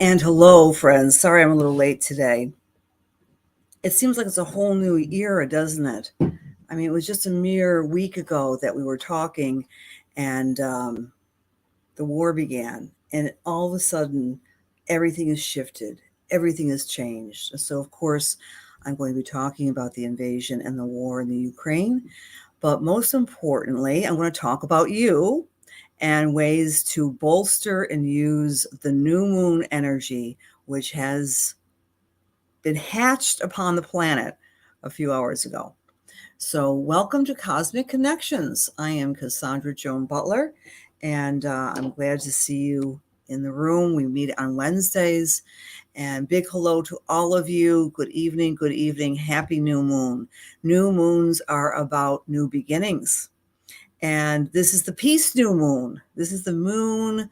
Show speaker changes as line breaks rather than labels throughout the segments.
And hello, friends. Sorry I'm a little late today. It seems like it's a whole new era, doesn't it? I mean, it was just a mere week ago that we were talking and the war began. And all of a sudden, everything has shifted, everything has changed. So, of course, I'm going to be talking about the invasion and the war in the Ukraine. But most importantly, I'm going to talk about you and ways to bolster and use the new moon energy, which has been hatched upon the planet a few hours ago. So, welcome to Cosmic Connections. I am Cassandra Joan Butler, and I'm glad to see you in the room. We meet on Wednesdays. And big hello to all of you. Good evening, good evening. Happy new moon. New moons are about new beginnings. And this is the peace new moon. This is the new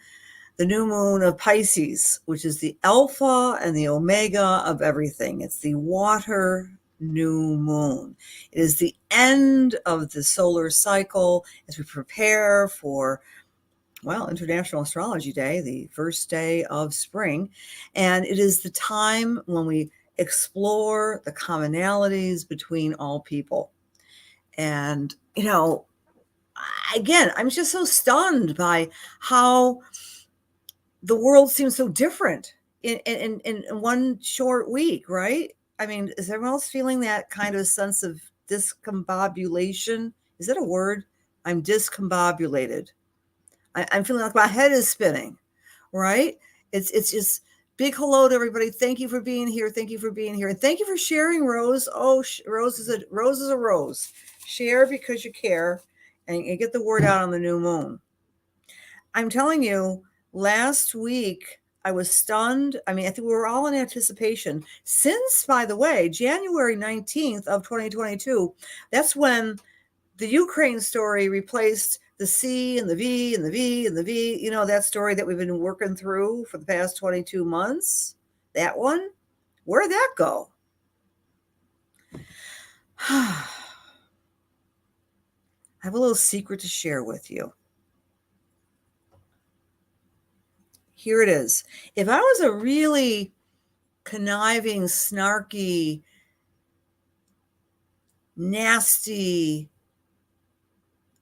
moon of Pisces, which is the alpha and the omega of everything. It's the water new moon. It is the end of the solar cycle as we prepare for, International Astrology Day, the first day of spring. And it is the time when we explore the commonalities between all people. And, again, I'm just so stunned by how the world seems so different in one short week, right? I mean, is everyone else feeling that kind of sense of discombobulation? Is that a word? I'm discombobulated. I'm feeling like my head is spinning, right? It's just big hello to everybody. Thank you for being here. Thank you for being here, and thank you for sharing, Rose. Oh, Rose is a rose. Share because you care, and get the word out on the new moon. I'm telling you, last week I was stunned. I mean, I think we were all in anticipation since, by the way, January 19th of 2022. That's when the Ukraine story replaced the C and the V and the V and the V. You know, that story that we've been working through for the past 22 months. That one, where'd that go? I have a little secret to share with you. Here it is. If I was a really conniving, snarky, nasty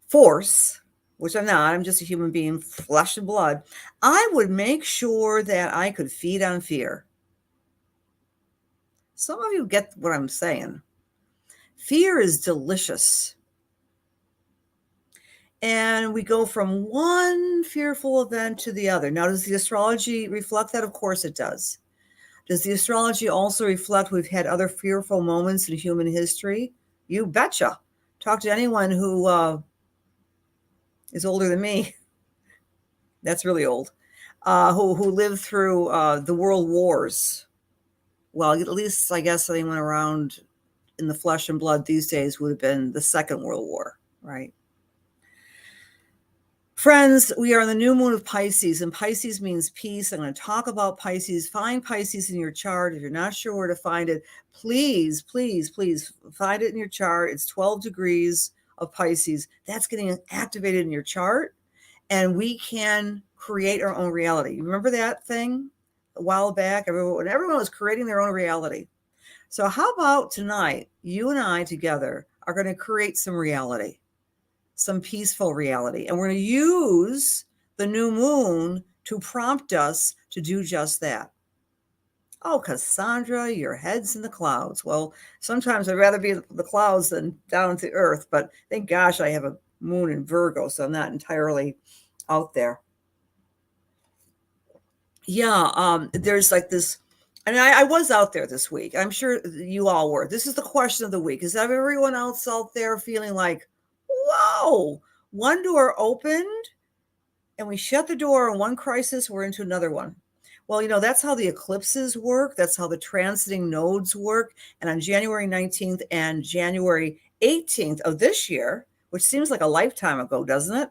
force, which I'm not, I'm just a human being, flesh and blood, I would make sure that I could feed on fear. Some of you get what I'm saying. Fear is delicious. And we go from one fearful event to the other. Now, does the astrology reflect that? Of course it does. Does the astrology also reflect we've had other fearful moments in human history? You betcha. Talk to anyone who is older than me. That's really old. Who lived through the world wars. Well, at least I guess anyone around in the flesh and blood these days would have been the Second World War, right? Friends, we are in the new moon of Pisces, and Pisces means peace. I'm going to talk about Pisces. Find Pisces in your chart. If you're not sure where to find it, please, please, please find it in your chart. It's 12 degrees of Pisces. That's getting activated in your chart, and we can create our own reality. Remember that thing a while back? Everyone was creating their own reality. So how about tonight, you and I together are going to create some reality, some peaceful reality. And we're going to use the new moon to prompt us to do just that. Oh, Cassandra, your head's in the clouds. Well, sometimes I'd rather be in the clouds than down to earth, but thank gosh I have a moon in Virgo, so I'm not entirely out there. Yeah, there's like this, and I was out there this week. I'm sure you all were. This is the question of the week. Is everyone else out there feeling like, whoa, one door opened and we shut the door in one crisis, we're into another one? Well, that's how the eclipses work. That's how the transiting nodes work. And on January 19th and January 18th of this year, which seems like a lifetime ago, doesn't it?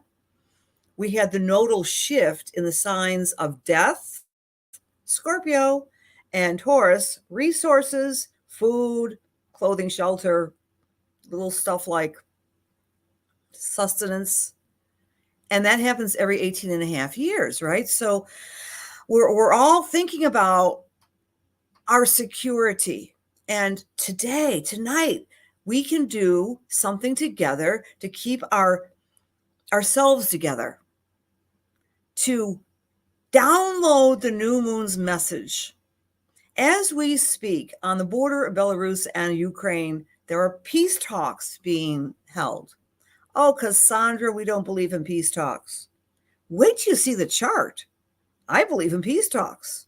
We had the nodal shift in the signs of death, Scorpio, and Taurus, resources, food, clothing, shelter, little stuff like sustenance. And that happens every 18 and a half years, right? So we're all thinking about our security. And tonight, we can do something together to keep ourselves together, to download the new moon's message. As we speak, on the border of Belarus and Ukraine, there are peace talks being held. Oh, Cassandra, we don't believe in peace talks. Wait till you see the chart. I believe in peace talks.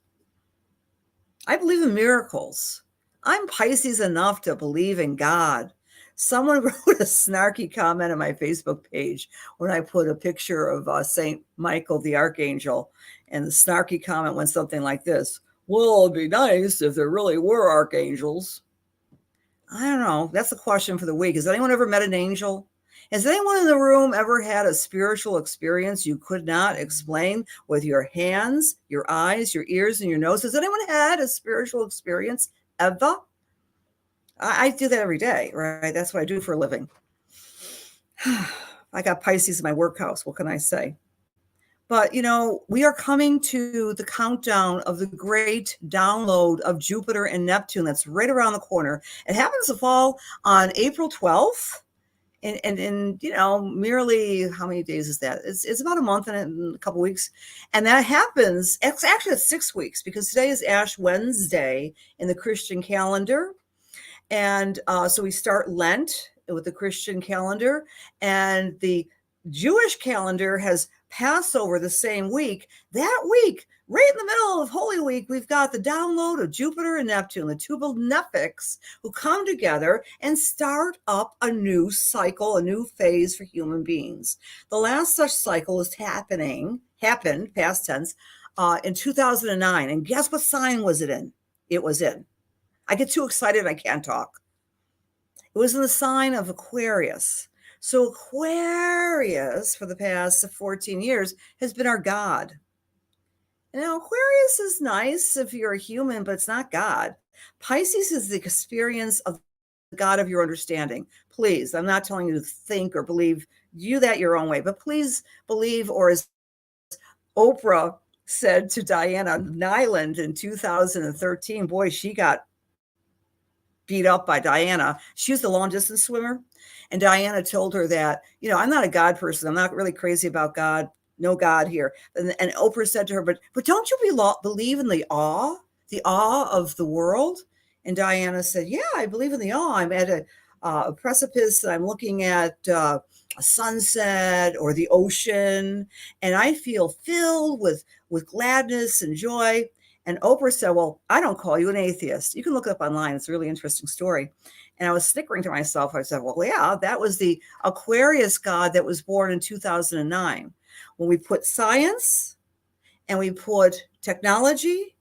I believe in miracles. I'm Pisces enough to believe in God. Someone wrote a snarky comment on my Facebook page when I put a picture of St. Michael the Archangel, and the snarky comment went something like this: well, it'd be nice if there really were archangels. I don't know. That's the question for the week. Has anyone ever met an angel? Has anyone in the room ever had a spiritual experience you could not explain with your hands, your eyes, your ears, and your nose? Has anyone had a spiritual experience ever? I do that every day, right? That's what I do for a living. I got Pisces in my workhouse. What can I say? But, we are coming to the countdown of the great download of Jupiter and Neptune. That's right around the corner. It happens to fall on April 12th. And merely how many days is that? It's about a month and a couple weeks. And that happens, it's 6 weeks, because today is Ash Wednesday in the Christian calendar. And so we start Lent with the Christian calendar, and the Jewish calendar has Passover the same week. That week, right in the middle of Holy Week, we've got the download of Jupiter and Neptune, the two benefics who come together and start up a new cycle, a new phase for human beings. The last such cycle happened, past tense, in 2009. And guess what sign was it in? It was in. I get too excited, I can't talk. It was in the sign of Aquarius. So Aquarius, for the past 14 years, has been our God. Now, Aquarius is nice if you're a human, but it's not God. Pisces is the experience of the God of your understanding. Please, I'm not telling you to think or believe, do that your own way, but please believe, or as Oprah said to Diana Nyland in 2013, boy, she got beat up by Diana. She was the long distance swimmer. And Diana told her that, I'm not a God person. I'm not really crazy about God. No God here. And Oprah said to her, but don't you believe in the awe of the world? And Diana said, yeah, I believe in the awe. I'm at a precipice and I'm looking at a sunset or the ocean, and I feel filled with gladness and joy. And Oprah said, well, I don't call you an atheist. You can look it up online. It's a really interesting story. And I was snickering to myself. I said, well, yeah, that was the Aquarius God that was born in 2009. When we put science and we put technology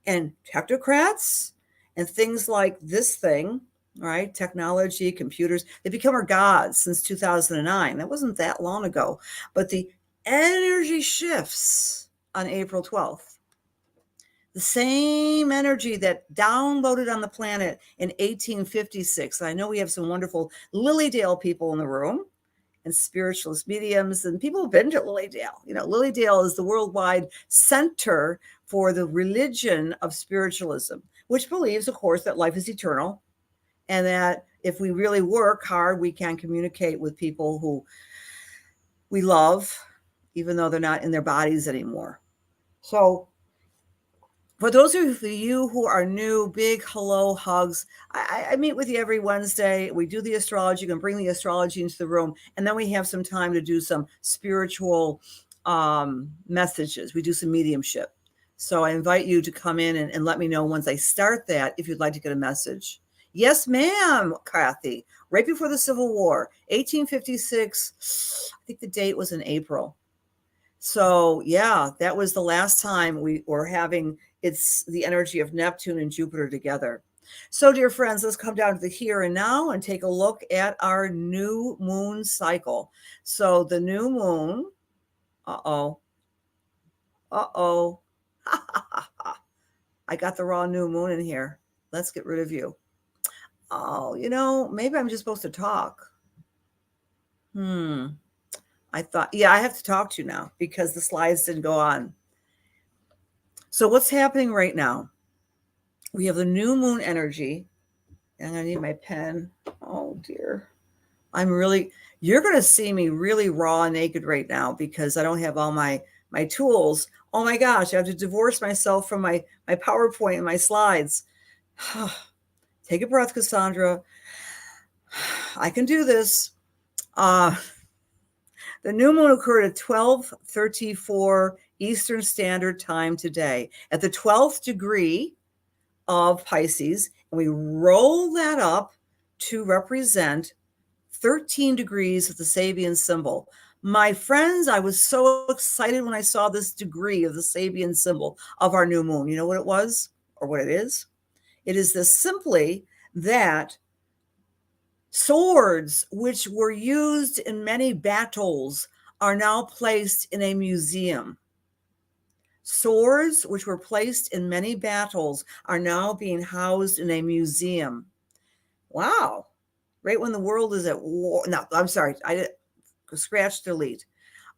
and technocrats and things like this thing, right? Technology, computers, they become our gods since 2009. That wasn't that long ago. But the energy shifts on April 12th. The same energy that downloaded on the planet in 1856. I know we have some wonderful Lilydale people in the room, and spiritualist mediums, and people have been to Lilydale. Lilydale is the worldwide center for the religion of spiritualism, which believes, of course, that life is eternal, and that if we really work hard, we can communicate with people who we love, even though they're not in their bodies anymore. So for those of you who are new, big hello, hugs. I meet with you every Wednesday. We do the astrology. You can bring the astrology into the room. And then we have some time to do some spiritual messages. We do some mediumship. So I invite you to come in and let me know once I start that if you'd like to get a message. Yes, ma'am, Kathy. Right before the Civil War, 1856. I think the date was in April. So yeah, that was the last time we were having it's the energy of Neptune and Jupiter together. So dear friends, let's come down to the here and now and take a look at our new moon cycle. So the new moon, I got the raw new moon in here. Let's get rid of you. Oh, maybe I'm just supposed to talk. I thought, yeah, I have to talk to you now because the slides didn't go on. So what's happening right now? We have the new moon energy. And I need my pen. Oh dear. You're going to see me really raw and naked right now because I don't have all my tools. Oh my gosh, I have to divorce myself from my PowerPoint and my slides. Take a breath, Cassandra. I can do this. The new moon occurred at 12:34 Eastern Standard Time today at the 12th degree of Pisces, and we roll that up to represent 13 degrees of the Sabian symbol. My friends, I was so excited when I saw this degree of the Sabian symbol of our new moon. You know what it was or what it is? It is this simply that swords, which were used in many battles, are now placed in a museum. Swords, which were placed in many battles, are now being housed in a museum. Wow. Right when the world is at war. No, I'm sorry. I did scratch delete.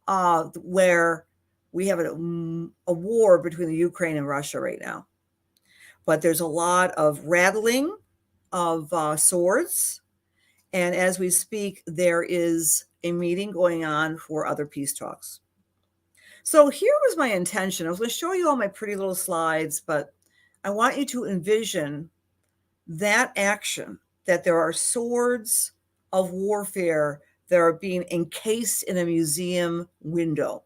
Where we have a war between the Ukraine and Russia right now. But there's a lot of rattling of swords. And as we speak, there is a meeting going on for other peace talks. So here was my intention. I was going to show you all my pretty little slides, but I want you to envision that action, that there are swords of warfare that are being encased in a museum window.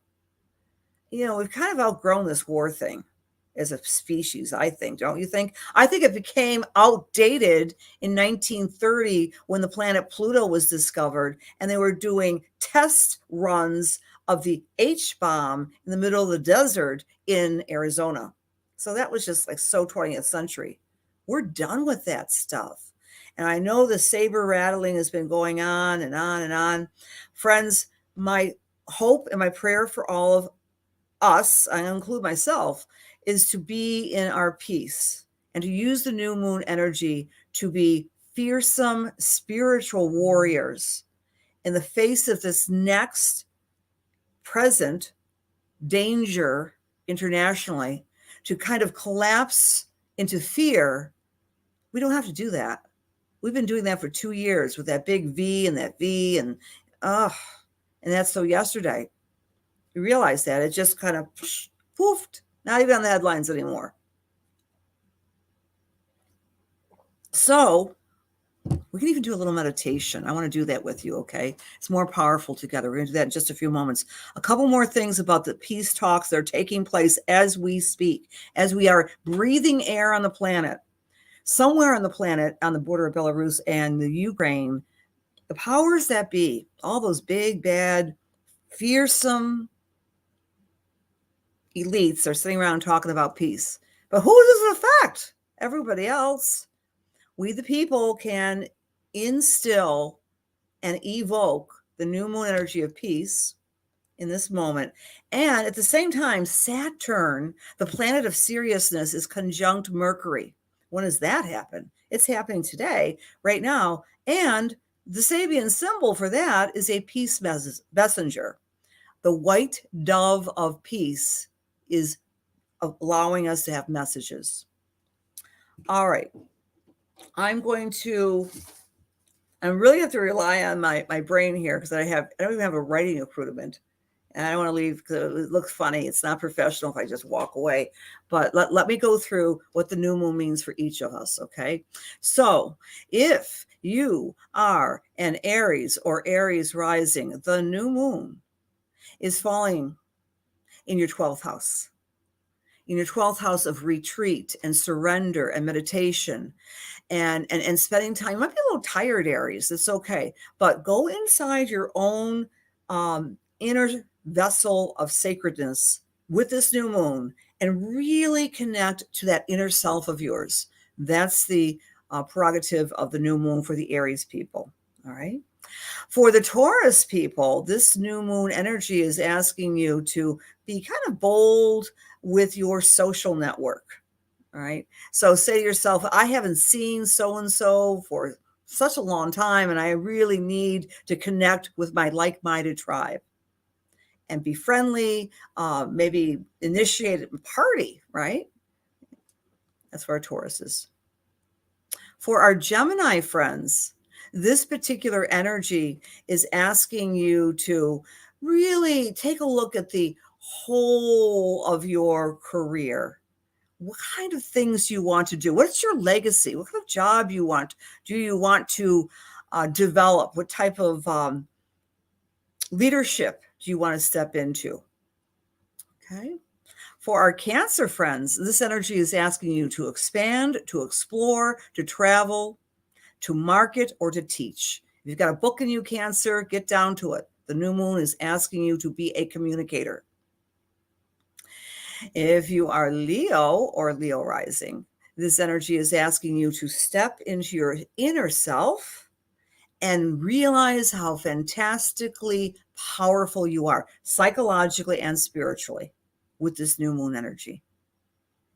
You know, we've kind of outgrown this war thing as a species, I think, don't you think? I think it became outdated in 1930 when the planet Pluto was discovered and they were doing test runs of the H-bomb in the middle of the desert in Arizona. So that was just like so 20th century. We're done with that stuff. And I know the saber rattling has been going on and on and on. Friends, my hope and my prayer for all of us, I include myself, is to be in our peace and to use the new moon energy to be fearsome spiritual warriors in the face of this next present danger internationally, to kind of collapse into fear. We don't have to do that. We've been doing that for 2 years with that big V and that V and that's so yesterday. You realize that it just kind of poofed, not even on the headlines anymore. So we can even do a little meditation. I want to do that with you, okay? It's more powerful together. We're going to do that in just a few moments. A couple more things about the peace talks that are taking place as we speak, as we are breathing air on the planet. Somewhere on the planet, on the border of Belarus and the Ukraine, the powers that be, all those big, bad, fearsome elites are sitting around talking about peace. But who does it affect? Everybody else. We, the people, can instill and evoke the new moon energy of peace in this moment. And at the same time, Saturn, the planet of seriousness, is conjunct Mercury. When does that happen? It's happening today, right now. And the Sabian symbol for that is a peace messenger. The white dove of peace is allowing us to have messages. All right. I really have to rely on my brain here because I don't even have a writing accoutrement. And I don't want to leave because it looks funny. It's not professional if I just walk away. But let me go through what the new moon means for each of us, okay? So if you are an Aries or Aries rising, the new moon is falling in your 12th house. In your 12th house of retreat and surrender and meditation and spending time. You might be a little tired, Aries. It's okay. But go inside your own inner vessel of sacredness with this new moon and really connect to that inner self of yours. That's the prerogative of the new moon for the Aries people. All right. For the Taurus people, this new moon energy is asking you to be kind of bold with your social network. All right. So say to yourself, I haven't seen so-and-so for such a long time, and I really need to connect with my like-minded tribe. and be friendly, maybe initiate a party, right? That's for our Tauruses. For our Gemini friends, this particular energy is asking you to really take a look at the whole of your career. What kind of things you want to do? What's your legacy? What kind of job you want? Do you want to develop? What type of leadership do you want to step into? Okay. For our Cancer friends, this energy is asking you to expand, to explore, to travel, to market, or to teach. If you've got a book in you, Cancer, get down to it. The new moon is asking you to be a communicator. If you are Leo or Leo rising, this energy is asking you to step into your inner self and realize how fantastically powerful you are, psychologically and spiritually, with this new moon energy.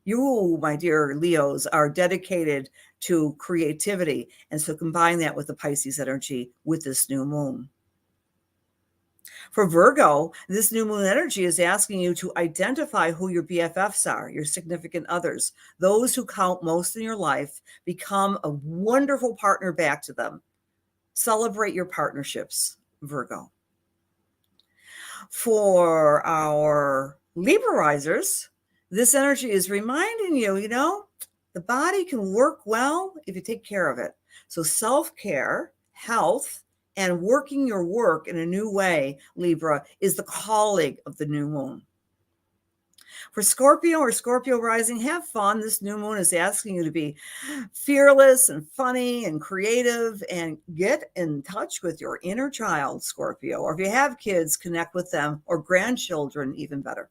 You, my dear Leos, are dedicated to creativity. And so combine that with the Pisces energy with this new moon. For Virgo, this new moon energy is asking you to identify who your BFFs are, your significant others. Those who count most in your life, become a wonderful partner back to them. Celebrate your partnerships, Virgo. For our Libra risers, this energy is reminding you, the body can work well if you take care of it. So self-care, health, and working your work in a new way, Libra, is the calling of the new moon. For Scorpio or Scorpio rising, have fun. This new moon is asking you to be fearless and funny and creative, and get in touch with your inner child, Scorpio. Or if you have kids, connect with them, or grandchildren, even better.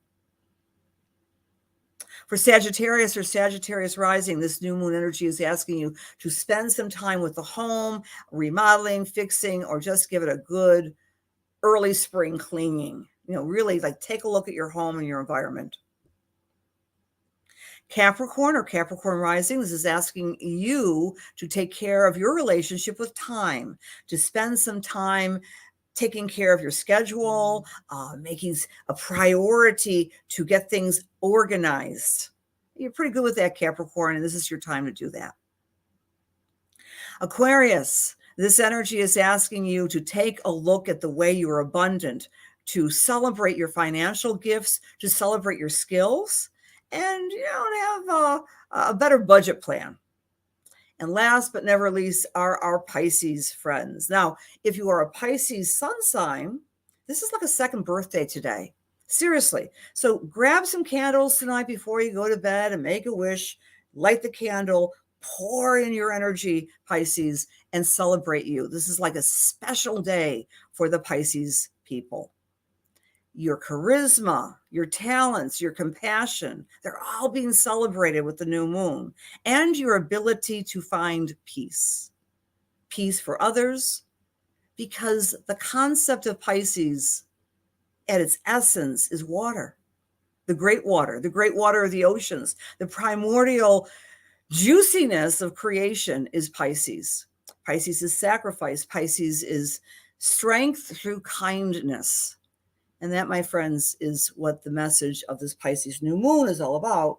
For Sagittarius or Sagittarius rising, this new moon energy is asking you to spend some time with the home, remodeling, fixing, or just give it a good early spring cleaning. Really take a look at your home and your environment. Capricorn or Capricorn rising, this is asking you to take care of your relationship with time, to spend some time taking care of your schedule, making a priority to get things organized. You're pretty good with that, Capricorn, and this is your time to do that. Aquarius, this energy is asking you to take a look at the way you are abundant, to celebrate your financial gifts, to celebrate your skills, and to have a better budget plan. And last but never least are our Pisces friends. Now, if you are a Pisces sun sign, this is like a second birthday today. Seriously. So grab some candles tonight before you go to bed and make a wish, light the candle, pour in your energy, Pisces, and celebrate you. This is like a special day for the Pisces people. Your charisma, your talents, your compassion, they're all being celebrated with the new moon, and your ability to find peace. Peace for others, because the concept of Pisces at its essence is water, the great water of the oceans. The primordial juiciness of creation is Pisces. Pisces is sacrifice. Pisces is strength through kindness. And that, my friends, is what the message of this Pisces new moon is all about.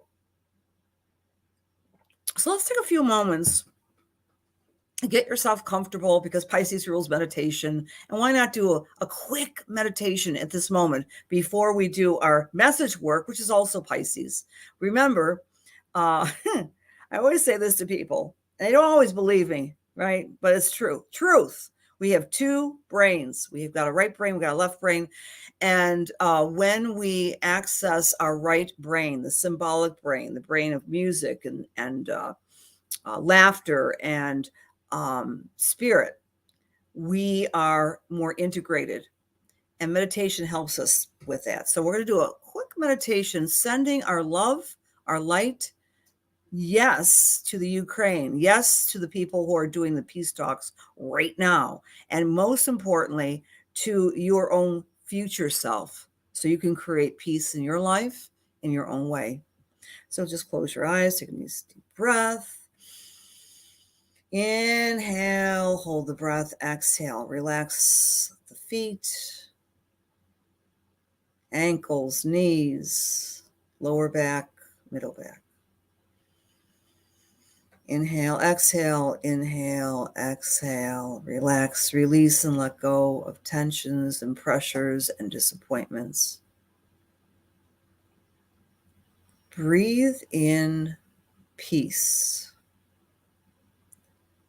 So let's take a few moments and get yourself comfortable, because Pisces rules meditation. And why not do a quick meditation at this moment before we do our message work, which is also Pisces. Remember, I always say this to people, and they don't always believe me, right? But it's true. Truth. We have two brains. We've got a right brain, we've got a left brain. And when we access our right brain, the symbolic brain, the brain of music and laughter and spirit, we are more integrated. And meditation helps us with that. So we're going to do a quick meditation, sending our love, our light, yes, to the Ukraine. Yes, to the people who are doing the peace talks right now. And most importantly, to your own future self, so you can create peace in your life in your own way. So just close your eyes, take a nice deep breath. Inhale, hold the breath, exhale, relax the feet. ankles, knees, lower back, middle back. Inhale, exhale, inhale, exhale. Relax, release, and let go of tensions and pressures and disappointments. Breathe in peace.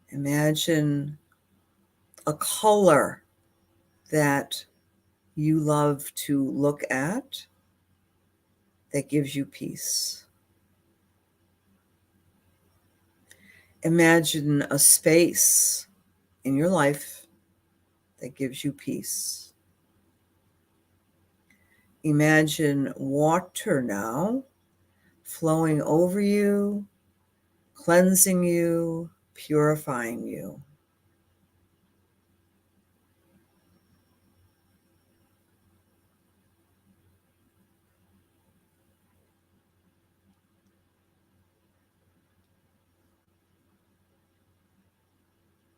Imagine a color that you love to look at that gives you peace. Imagine a space in your life that gives you peace. Imagine water now flowing over you, cleansing you, purifying you.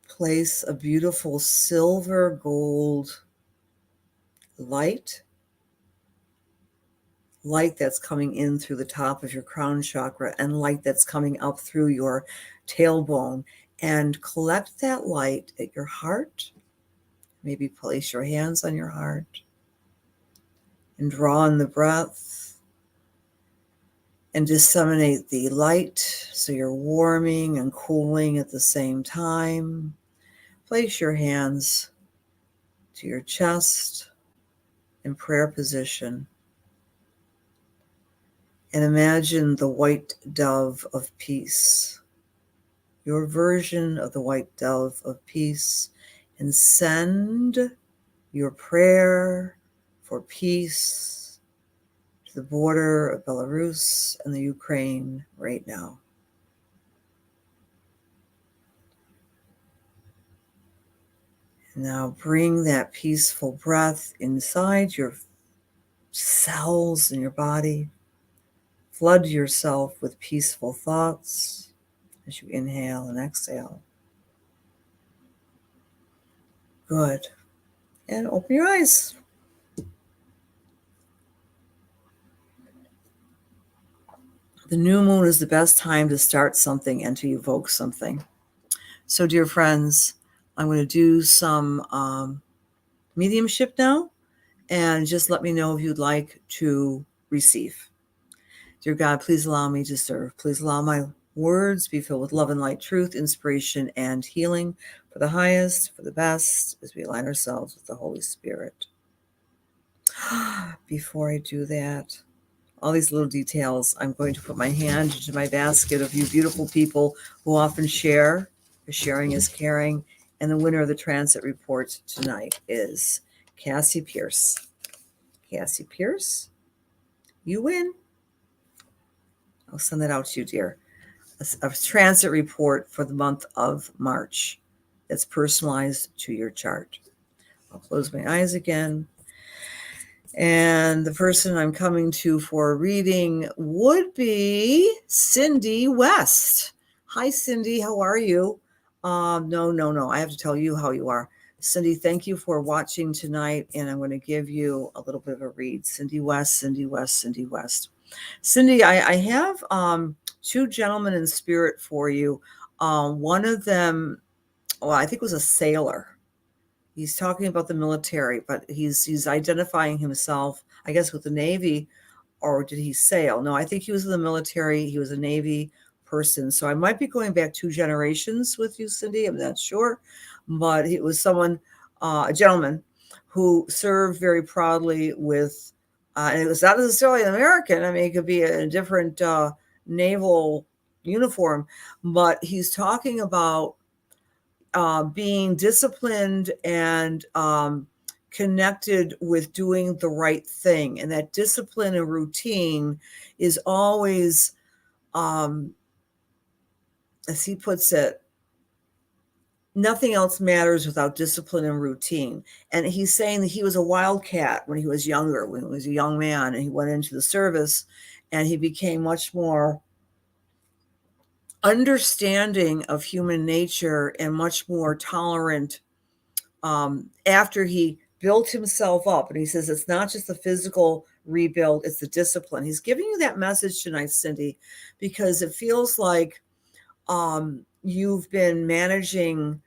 Place a beautiful silver gold light that's coming in through the top of your crown chakra and light that's coming up through your tailbone, and collect that light at your heart. Maybe place your hands on your heart and draw in the breath and disseminate the light so you're warming and cooling at the same time. Place your hands to your chest in prayer position and imagine the white dove of peace, your version of the white dove of peace, and send your prayer for peace to the border of Belarus and the Ukraine right now. And now bring that peaceful breath inside your cells in your body. Flood yourself with peaceful thoughts as you inhale and exhale. Good. And open your eyes. The new moon is the best time to start something and to evoke something. So, dear friends, I'm going to do some mediumship now, and just let me know if you'd like to receive. Dear God, please allow me to serve. Please allow my words be filled with love and light, truth, inspiration, and healing for the highest, for the best, as we align ourselves with the Holy Spirit. Before I do that, all these little details, I'm going to put my hand into my basket of you beautiful people who often share. Sharing is caring. And the winner of the transit report tonight is Cassie Pierce. Cassie Pierce, you win. I'll send that out to you, dear. A transit report for the month of March that's personalized to your chart. I'll close my eyes again. And the person I'm coming to for a reading would be Cindy West. Hi, Cindy. How are you? No. I have to tell you how you are. Cindy, thank you for watching tonight. And I'm going to give you a little bit of a read. Cindy West, Cindy West, Cindy West. Cindy, I have two gentlemen in spirit for you. One of them, well, I think was a sailor. He's talking about the military, but he's identifying himself, I guess, with the Navy, or did he sail? No, I think he was in the military. He was a Navy person. So I might be going back 2 generations with you, Cindy. I'm not sure. But he was someone, a gentleman, who served very proudly with, and it was not necessarily an American. I mean, it could be a different naval uniform. But he's talking about being disciplined and connected with doing the right thing. And that discipline and routine is always, as he puts it, nothing else matters without discipline and routine. And he's saying that he was a wildcat when he was younger, when he was a young man, and he went into the service and he became much more understanding of human nature and much more tolerant after he built himself up. And he says it's not just the physical rebuild. It's the discipline. He's giving you that message tonight, Cindy, because it feels like you've been managing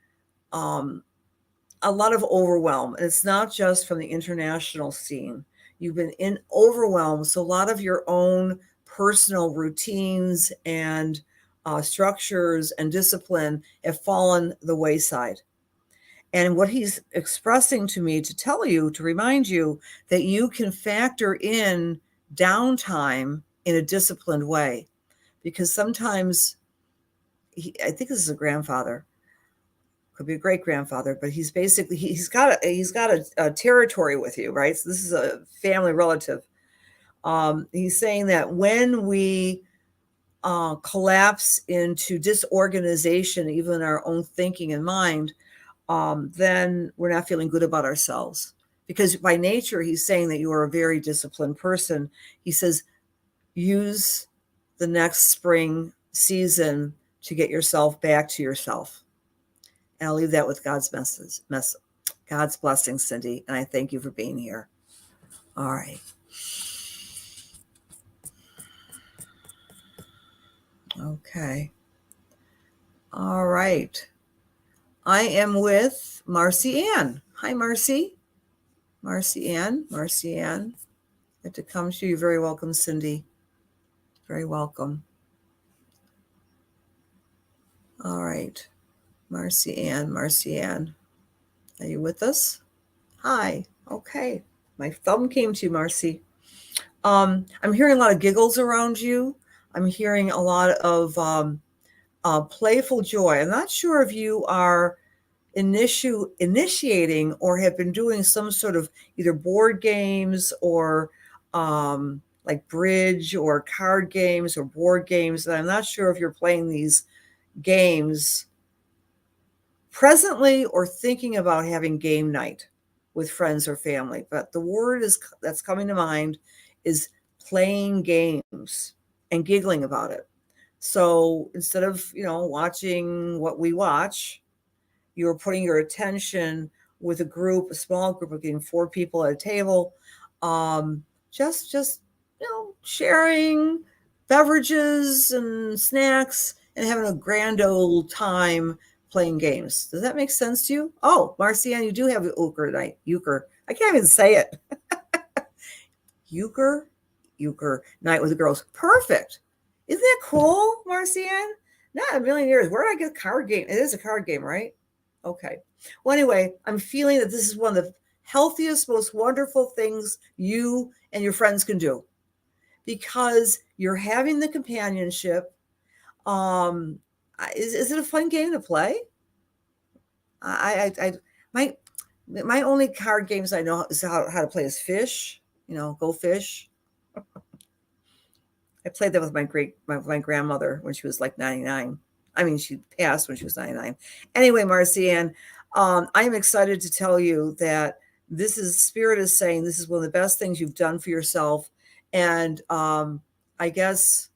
a lot of overwhelm. And it's not just from the international scene. You've been in overwhelm. So a lot of your own personal routines and structures and discipline have fallen the wayside. And what he's expressing to me to tell you, to remind you that you can factor in downtime in a disciplined way. Because sometimes, I think this is a grandfather, could be a great grandfather, but he's basically, he's got a territory with you, right? So this is a family relative. He's saying that when we collapse into disorganization, even in our own thinking and mind, then we're not feeling good about ourselves. Because by nature, he's saying that you are a very disciplined person. He says, use the next spring season to get yourself back to yourself. And I'll leave that with God's God's blessing, Cindy. And I thank you for being here. All right. Okay. All right. I am with Marcy Ann. Hi, Marcy. Marcy Ann. Good to come to you. Very welcome, Cindy. Very welcome. All right. Marcy Ann. Are you with us? Hi. Okay. My thumb came to you, Marcy. I'm hearing a lot of giggles around you. I'm hearing a lot of playful joy. I'm not sure if you are initiating or have been doing some sort of either board games or like bridge or card games or board games. And I'm not sure if you're playing these games presently or thinking about having game night with friends or family. But the word that's coming to mind is playing games and giggling about it. So instead of, watching what we watch, you're putting your attention with a small group of getting 4 people at a table, just sharing beverages and snacks and having a grand old time playing games. Does that make sense to you? Oh, Marcianne, you do have an euchre night. Euchre. I can't even say it. Euchre night with the girls. Perfect. Isn't that cool, Marcianne? Not a million years. Where did I get a card game? It is a card game, right? Okay. Well, anyway, I'm feeling that this is one of the healthiest, most wonderful things you and your friends can do because you're having the companionship. Is it a fun game to play? My only card games I know is how to play is fish. Go fish. I played that with my grandmother when she was like 99. I mean, she passed when she was 99. Anyway, Marcianne, I'm excited to tell you that Spirit is saying this is one of the best things you've done for yourself. And I guess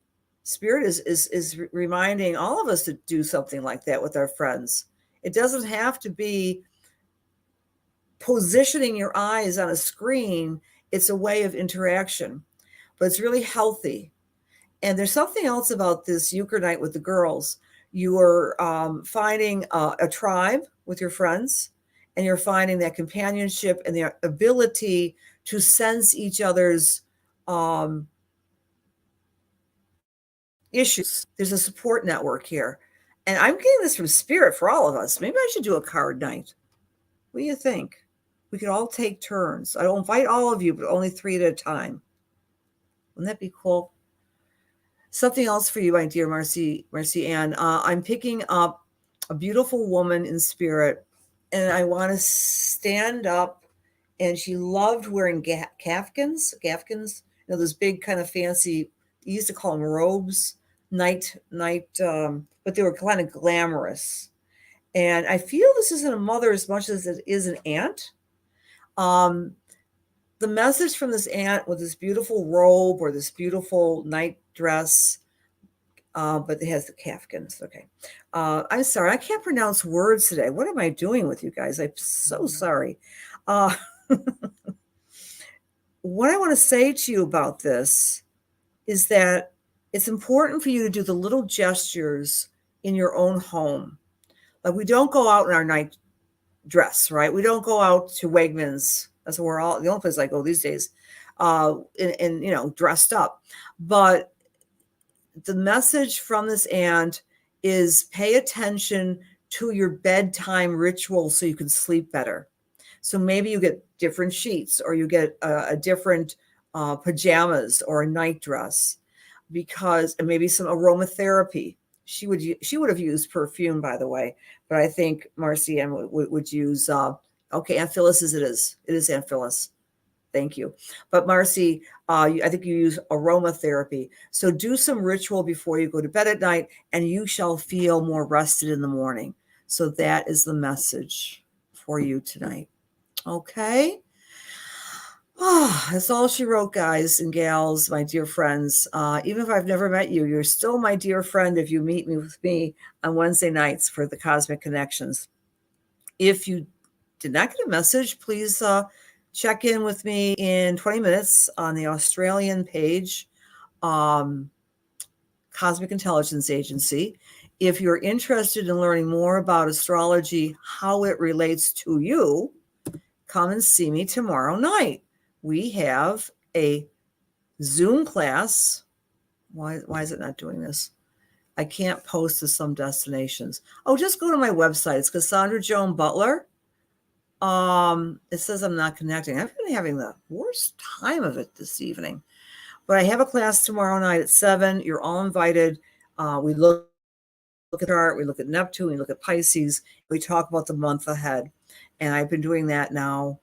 Spirit is reminding all of us to do something like that with our friends. It doesn't have to be positioning your eyes on a screen. It's a way of interaction, but it's really healthy. And there's something else about this euchre night with the girls. You are finding a tribe with your friends, and you're finding that companionship and the ability to sense each other's issues. There's a support network here. And I'm getting this from Spirit for all of us. Maybe I should do a card night. What do you think? We could all take turns. I'll invite all of you, but only 3 at a time. Wouldn't that be cool? Something else for you, my dear Marcy Ann. I'm picking up a beautiful woman in spirit, and I want to stand up. And she loved wearing kafkins, those big kind of fancy, you used to call them robes, night, but they were kind of glamorous. And I feel this isn't a mother as much as it is an aunt. The message from this aunt with this beautiful robe or this beautiful night dress, but it has the kafkins. Okay. I'm sorry. I can't pronounce words today. What am I doing with you guys? I'm so sorry. what I want to say to you about this is that it's important for you to do the little gestures in your own home. Like, we don't go out in our night dress, right? We don't go out to Wegmans. That's where the only place I go these days, and dressed up. But the message from this aunt is pay attention to your bedtime ritual so you can sleep better. So maybe you get different sheets, or you get a different pajamas or a night dress, and maybe some aromatherapy. She would have used perfume, by the way, but I think Marcy Ann would use. Okay, Aunt Phyllis, it is Aunt Phyllis. Thank you. But Marcy, I think you use aromatherapy. So do some ritual before you go to bed at night, and you shall feel more rested in the morning. So that is the message for you tonight. Okay. Oh, that's all she wrote, guys and gals, my dear friends. Even if I've never met you, you're still my dear friend if you meet me with me on Wednesday nights for the Cosmic Connections. If you did not get a message, please check in with me in 20 minutes on the Australian page, Cosmic Intelligence Agency. If you're interested in learning more about astrology, how it relates to you, come and see me tomorrow night. We have a Zoom class. Why is it not doing this? I can't post to some destinations. Oh, just go to my website. It's Cassandra Joan Butler. It says I'm not connecting. I've been having the worst time of it this evening. But I have a class tomorrow night at 7. You're all invited. We look at art, we look at Neptune, we look at Pisces. We talk about the month ahead. And I've been doing that now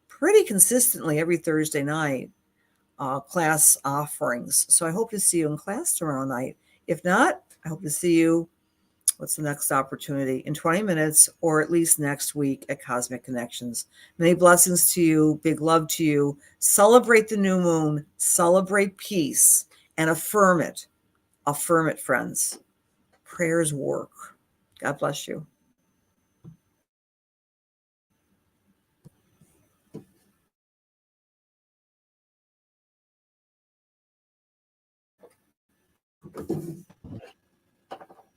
pretty consistently every Thursday night, class offerings. So I hope to see you in class tomorrow night. If not, I hope to see you, what's the next opportunity, in 20 minutes, or at least next week at Cosmic Connections. Many blessings to you. Big love to you. Celebrate the new moon. Celebrate peace and affirm it. Affirm it, friends. Prayers work. God bless you.